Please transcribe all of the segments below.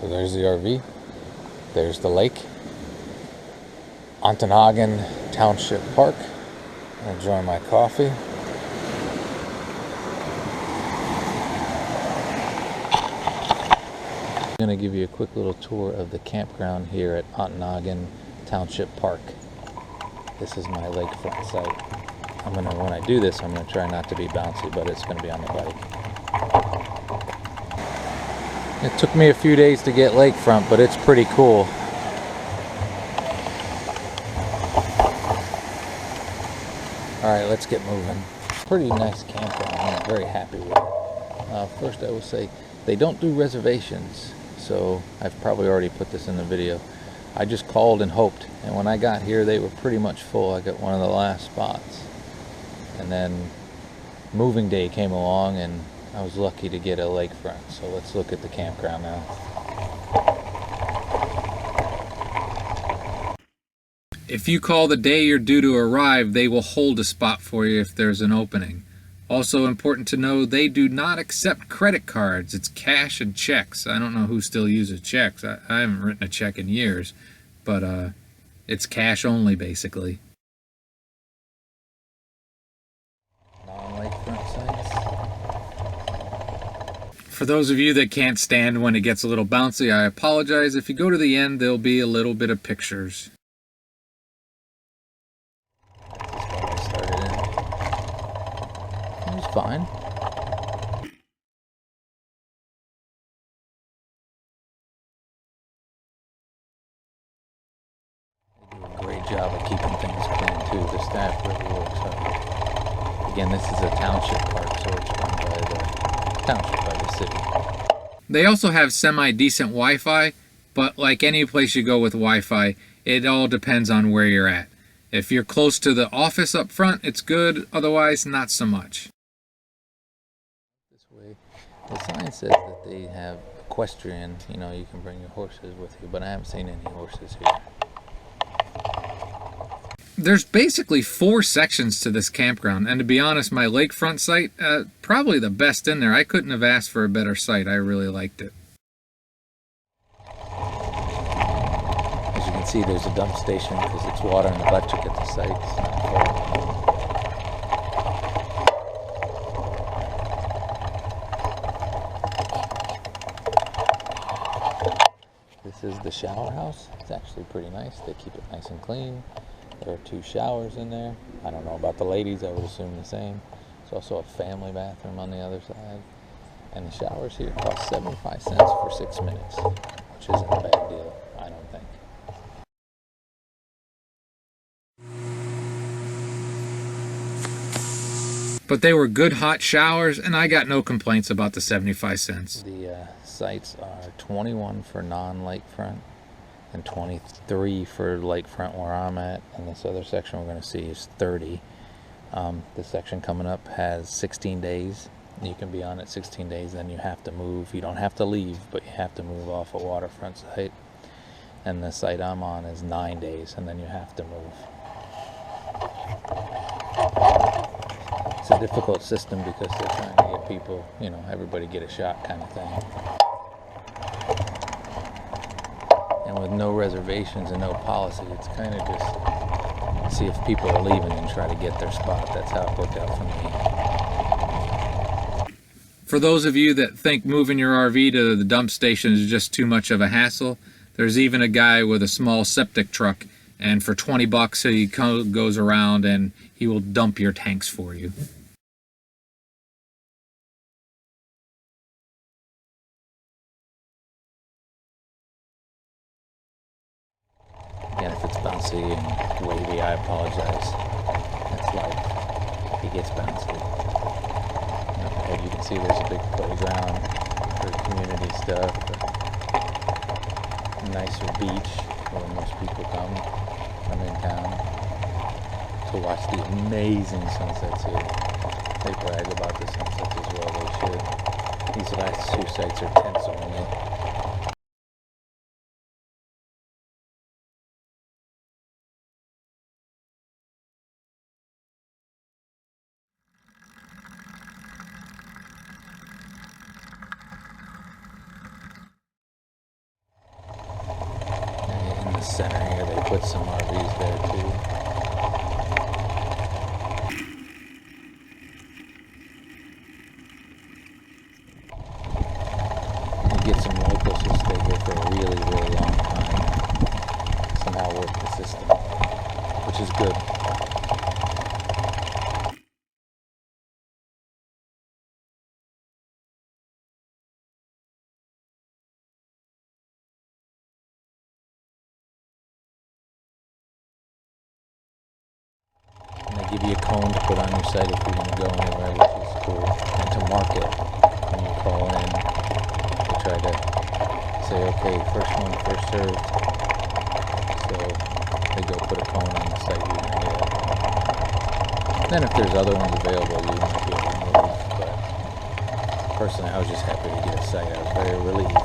So there's the RV, there's the lake, Ontonagon Township Park. I'm enjoying my coffee. I'm going to give you a quick little tour of the campground here at Ontonagon Township Park. This is my lakefront site. When I do this, I'm going to try not to be bouncy, but it's going to be on the bike. It took me a few days to get lakefront, but it's pretty cool. Alright, let's get moving. Pretty nice campground. I'm very happy with it. First, I will say they don't do reservations, so I've probably already put this in the video. I just called and hoped, and when I got here they were pretty much full. I got one of the last spots, and then moving day came along and I was lucky to get a lakefront. So let's look at the campground now. If you call the day you're due to arrive, they will hold a spot for you if there's an opening. Also important to know, they do not accept credit cards. It's cash and checks. I don't know who still uses checks. I haven't written a check in years, but it's cash only basically. Non-lakefront sites. For those of you that can't stand when it gets a little bouncy, I apologize. If you go to the end, there'll be a little bit of pictures. It was fine. They do a great job of keeping things clean too. The staff really works hard. Again, this is a township park, so it's run by the township, by the city. They also have semi-decent Wi-Fi, but like any place you go with Wi-Fi, it all depends on where you're at. If you're close to the office up front, it's good. Otherwise, not so much. This way, the sign says that they have equestrian. You know, you can bring your horses with you, but I haven't seen any horses here. There's basically 4 sections to this campground, and to be honest, my lakefront site, probably the best in there. I couldn't have asked for a better site. I really liked it. As you can see, there's a dump station because it's water and electric at the site. It's not far. This is the shower house. It's actually pretty nice. They keep it nice and clean. There are 2 showers in there. I don't know about the ladies, I would assume the same. There's also a family bathroom on the other side. And the showers here cost 75 cents for 6 minutes, which isn't a bad deal, I don't think. But they were good hot showers, and I got no complaints about the 75 cents. The sites are 21 for non-lakefront and 23 for lakefront where I'm at, and this other section we're going to see is 30. This section coming up has 16 days. You can be on it 16 days, then you have to move. You don't have to leave, but you have to move off a waterfront site. And the site I'm on is 9 days, and then you have to move. It's a difficult system because they're trying to get people, you know, everybody get a shot kind of thing. And with no reservations and no policy, it's kind of just see if people are leaving and try to get their spot. That's how it worked out for me. For those of you that think moving your RV to the dump station is just too much of a hassle, there's even a guy with a small septic truck, and for 20 bucks he goes around and he will dump your tanks for you. Again, if it's bouncy and wavy, I apologize. That's life. It gets bouncy. Up ahead you can see there's a big playground for community stuff. A nicer beach where most people come in town to watch the amazing sunsets here. They brag about the sunsets as well, they should. These last 2 sites are tents only. the center here, they put some RVs there too. You get some locals who stay here for a really, really long time. Somehow work the system, which is good. And they give you a cone to put on your site if you're going to go anywhere, which is cool. And to mark it when you call in, they try to say, okay, first one, first served. So they go put a cone on the site you're going to get. Then if there's other ones available, you might be able to move. But personally, I was just happy to get a site. I was very relieved.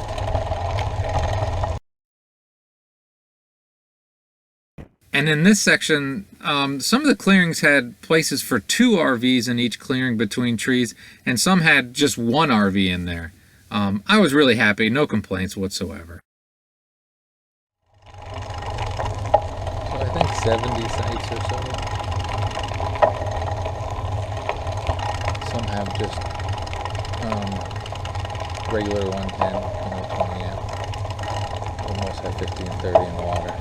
And in this section, some of the clearings had places for 2 RVs in each clearing between trees, and some had just 1 RV in there. I was really happy, no complaints whatsoever. So I think 70 sites or so. Some have just regular 110, 20 amp. Most have 50 and 30 in the water.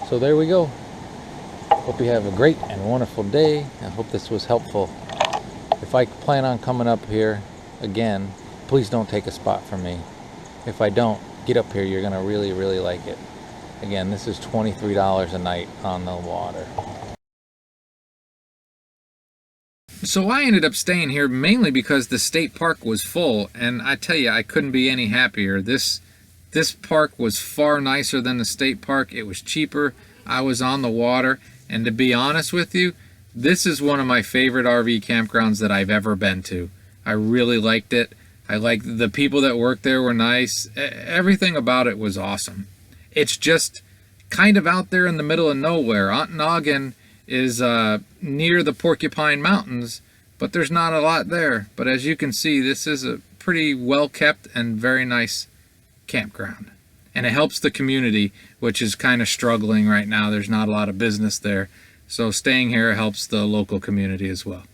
So there we go. Hope you have a great and wonderful day. I hope this was helpful. If I plan on coming up here again, please don't take a spot from me. If I don't, get up here. You're going to really, really like it. Again, this is $23 a night on the water. So I ended up staying here mainly because the state park was full, and I tell you, I couldn't be any happier. This park was far nicer than the state park. It was cheaper. I was on the water, and to be honest with you, this is one of my favorite RV campgrounds that I've ever been to. I really liked it. I liked the people that worked there were nice. Everything about it was awesome. It's just kind of out there in the middle of nowhere. Ontonagon is near the Porcupine Mountains, but there's not a lot there. But as you can see, this is a pretty well kept and very nice campground, and it helps the community, which is kind of struggling right now. There's not a lot of business there, so staying here helps the local community as well.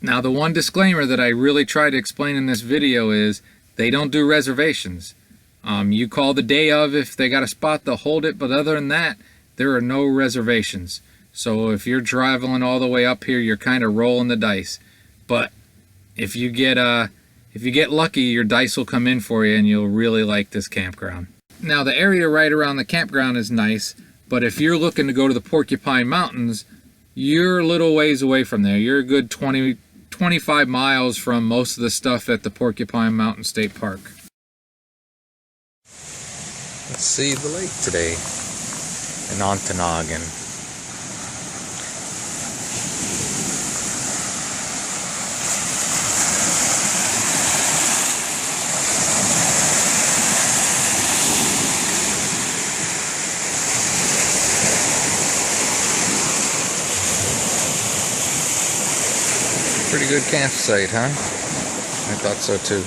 Now, the one disclaimer that I really try to explain in this video is they don't do reservations. You call the day of. If they got a spot, they'll hold it, but other than that, there are no reservations. So if you're traveling all the way up here, you're kind of rolling the dice. But if you get lucky, your dice will come in for you, and you'll really like this campground. Now, the area right around the campground is nice, but if you're looking to go to the Porcupine Mountains, you're a little ways away from there. You're a good 25 miles from most of the stuff at the Porcupine Mountain State Park. Let's see the lake today in Ontonagon. Pretty good campsite, huh? I thought so too.